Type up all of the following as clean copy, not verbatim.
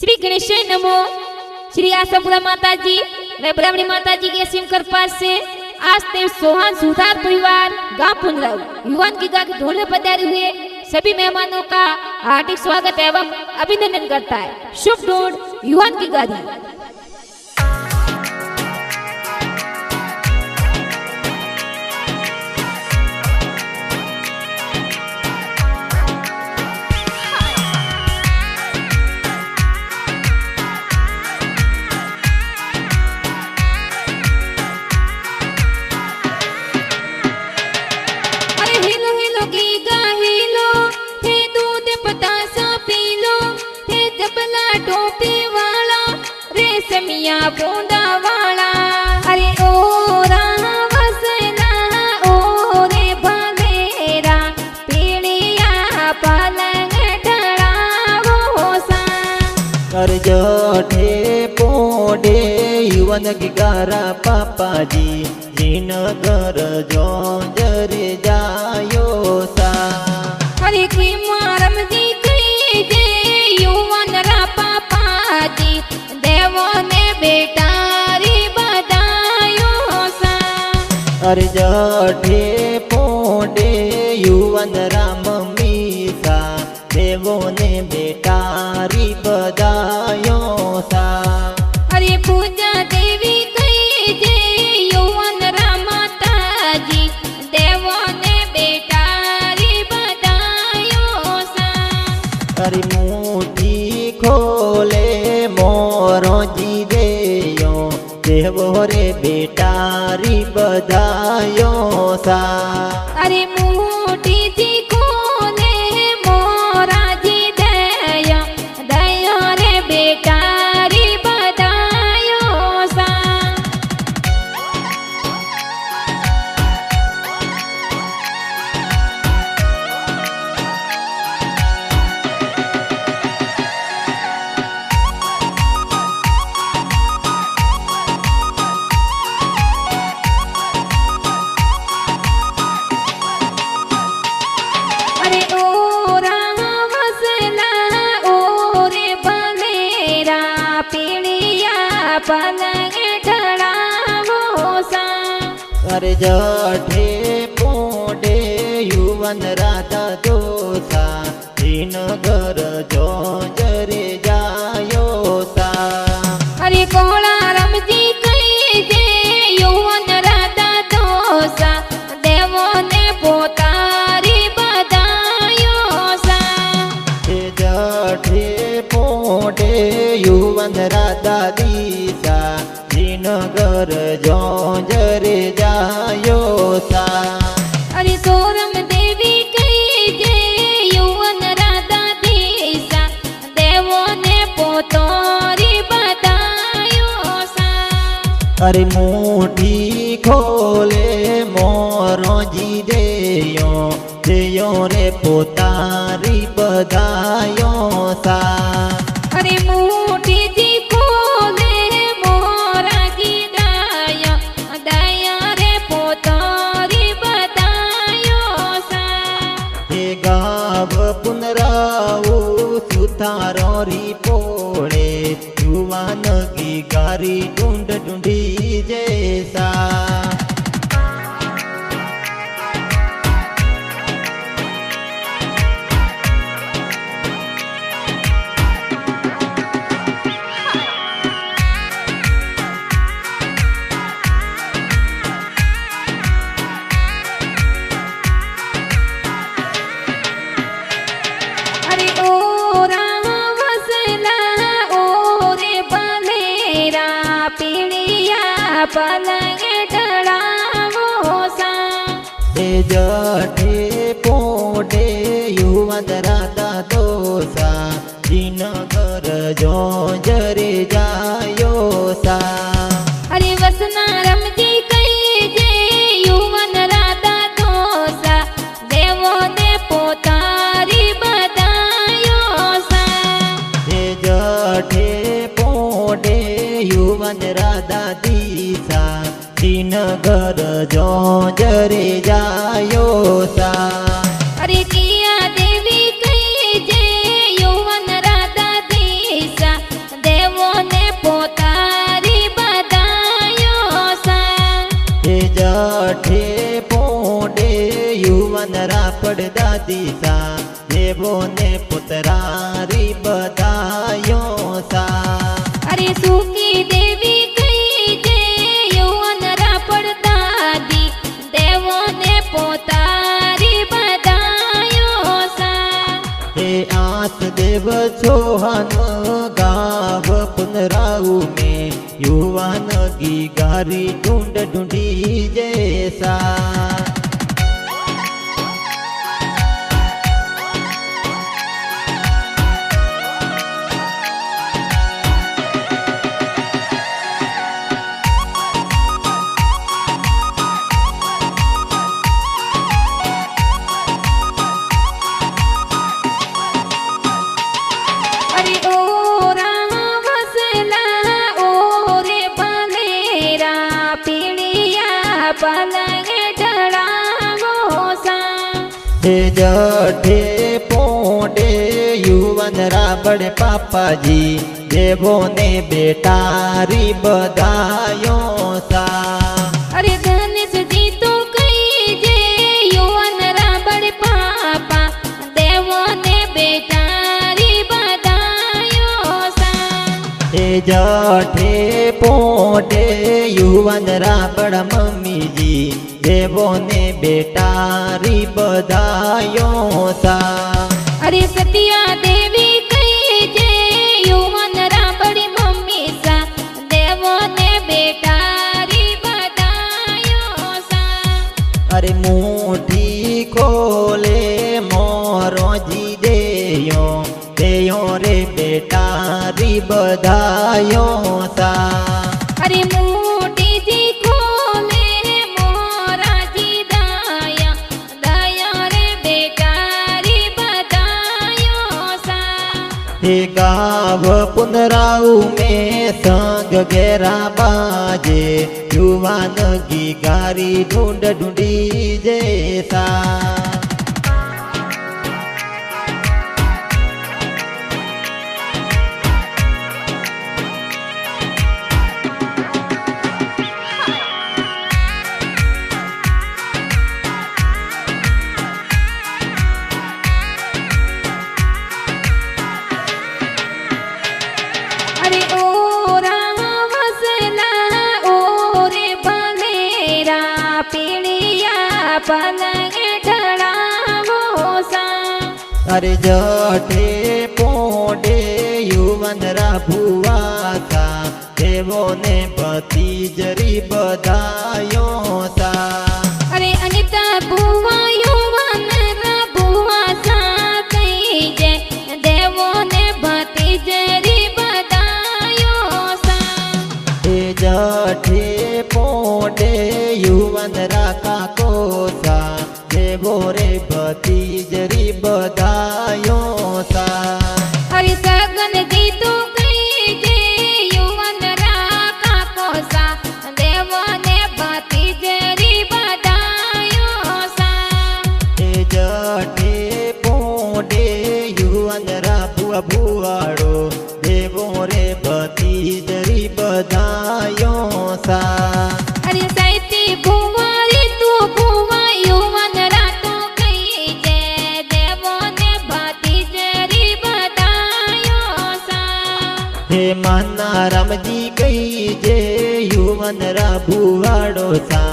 श्री गणेश नमो। श्री आशापुरा माता जी व ब्राह्मणी माता जी के असीम कृपा से आज ते सोहान सुधार परिवार गांव पुनराव युवान की गा के ढोले पधारे हुए सभी मेहमानों का हार्दिक स्वागत एवं अभिनंदन करता है। शुभ ढोल युवान की गाड़ी। बूंदा वाला अरे ओ वसना ओ रे भलेरा पीड़िया पलंग ढड़ावो सा कर जोठे पोडे युवन की गारा पापा जी जिन घर जो जरे जायो सा अरे की मारम जी कही जे युवन रा पापा जी देवो ने बेटारी बधायो सा अरे जठे पोडे युवन राम मीसा देवो ने बेटारी बधायो सा अरे पूजा देवी कही जे युवन राम माता जी देवो ने बेटारी बधायो सा अरे मुठी खोले मोरो जी देयो देवो रे बेटारी बधायो सा अरे मुठी जी खोले मोरा जी दया दया रे बेटारी बधायो सा पलंग ढड़ावो सा अरे जठे पोडे युवन राधा दोसा तीन घर जो जरे जायो सा अरे कोला रमजी कही जे युवन राधा दोसा देवो ने पोतारी बधायो सा जठे पोडे युवन राधा दीसा तीन घर जो जरे जायो सा अरे सोरम देवी कही जे युवन राधा दीसा देवो ने पोतारी बधायो सा अरे मुठी खोले मोरो जी देयो देयो रे पोतारी बधायो सा अरे मुठी जी खोले मोरा जी दया दया रे पोतारी बधायो सा हे गाव पुनराऊ सुतारो री पोड़े युवान की गारी ढूंढ ढूंढी जैसा पलंग ढड़ावो सा जठे पोडे युवन राधा दोसा जिन घर जो जरे जायो सा अरे वसना रमजी कही जे युवन राधा दोसा देवो ने पोतारी बधायो सा जठे पोडे युवन राधा दीसा तीन घर जो जरे जायो सा अरे किया देवी कही जे युवन राधा दीसा देव सोहन गाव पुनराऊ में युवान की गारी ढूंढ ढूंढी जैसा। अरे ओ राम वसला ओ रे बलेरा पीड़िया पलंग डड़ावो सा। हे जठे पोडे युवन राबड़ पापा जी देवो ने बेटारी बधायो सा। अरे धनेश जी तो कही जे युवन राबड़ पापा देवो ने बेटारी बधायो सा। हे जठे पोडे युवन राबड़ मम्मी जी देवो ने बेटारी बधायो सा। अरे सतिया देवी कही जे युवन राबड़ी मम्मी सा देवो ने बेटारी बधायो सा। अरे मुठी खोले मोरो जी देयो देयो रे बेटारी बधायो सा। अरे मोटी जी खोले मोरा जी दाया दया रे बेटारी बधायो सा। हे गाव पुनराऊ में संग घेरा बाजे युवान की गारी ढूंढ ढूंढी जैसा। अरे ओ राम वसला ओ रे बलेरा पीड़िया पलंग डड़ावो सा। अरे जठे पोडे युवन रा भुआ सा देवो ने भतीजरी बधायो सा। अरे अनिता बुआ युवन रा बुआ सा कही जे देवो ने भतीजरी बधायो सा। हे जठे पोडे युवन रा काको सा देवो रे भतीजरी बधायो सा। अरे सगन जी तू कही जे युवन रा काको सा देवो ने भतीजरी बधायो सा। हे जठे पोडे युवन रा भुआ भुआड़ो देवो रे भतीजरी बधायो सा। अरे साइती बुआ रे तू बुआ युवन रा तो कही जे देवो ने भतीजरी बधायो सा। हे माना राम जी कही जे युवन रा भुआड़ो सा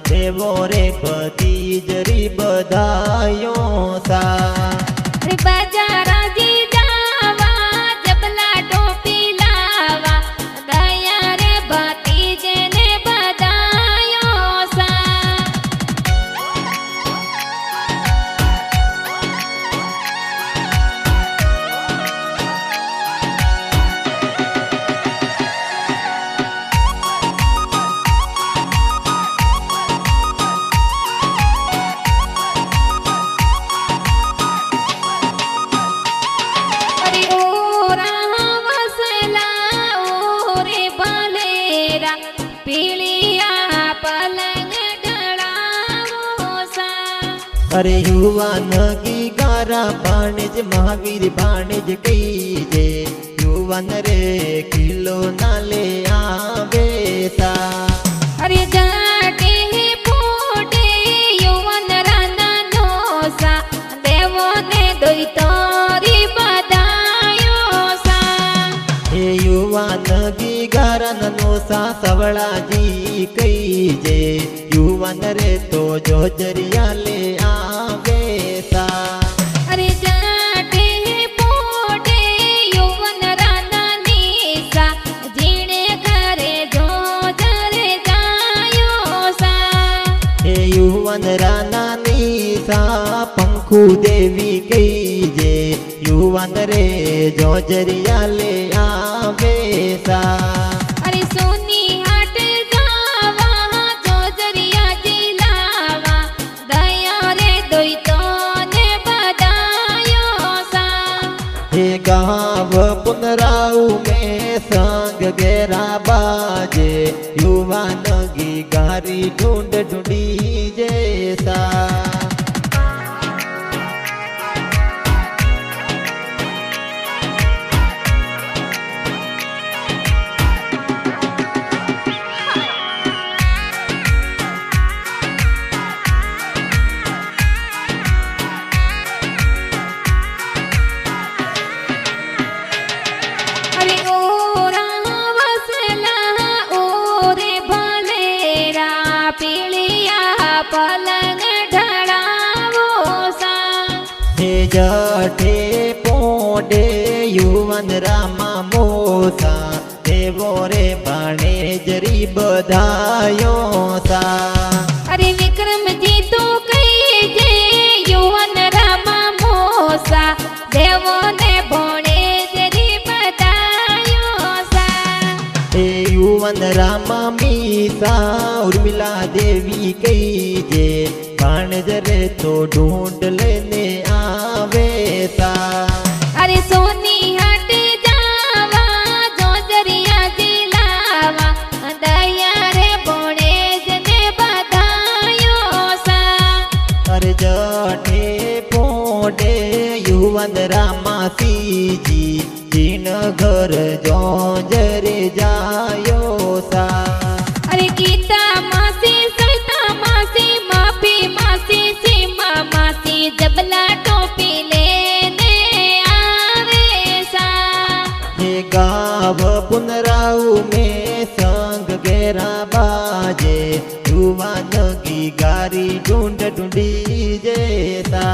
देवो रे भतीजरी बधायो सा। अरे बाजारा जी जावा जबला टोपी लावा दया रे भतीजे ने बधायो सा। अरे ओ राम वसला ओ रे बलेरा पीड़िया पलंग डड़ावो सा। अरे युवान की गारा बाणिज महावीर बाणिज कही जे युवन रे किलो नाले आवे सा। अरे जाटे पोटे युवन राना नोसा देवो ने दोई तोरी बधायो सा। हे युवान की गारा ननोसा सवड़ा जी कही जे युवन रे तो जो जरिया ले आवे सा। अरे जाटे पोटे जरिया ले आवे सा। अरे सोनी हाट जावा जो जरिया जिलावा दया रे दोई तो ने बदायो सा। हे गाँव पुनराऊ में संग गेरा बाजे युवान की गारी ढूंढ ढूंढी जैसा। पलंग ढड़ावो सा। हे जठे पोडे युवन रामा मोसा देवो रे बाणे जरी बधायो सा। अरे विक्रम जी तू कही जे युवन रामा मोसा देवो ने भोणे जरी बधायो सा। हे युवन रामा मीसा उर्मिला देवी कही जे भाणजरे तो ढूंढ लेने आवे सा। अरे सोनी हट जावा जो जरिया जिलावा दया रे बोणे जने बधायो सा। अरे जठे पोडे युवन रामा सीजी तीन घर जो जरे जायो सा। अरे गीता मासी सविता मासी माफी मासी सीमा मासी जबला टोपी लेने आवे सा। हे गाँव पुनराऊ में संग गेरा बाजे युवान की गारी ढूंढ ढूंढी जैसा।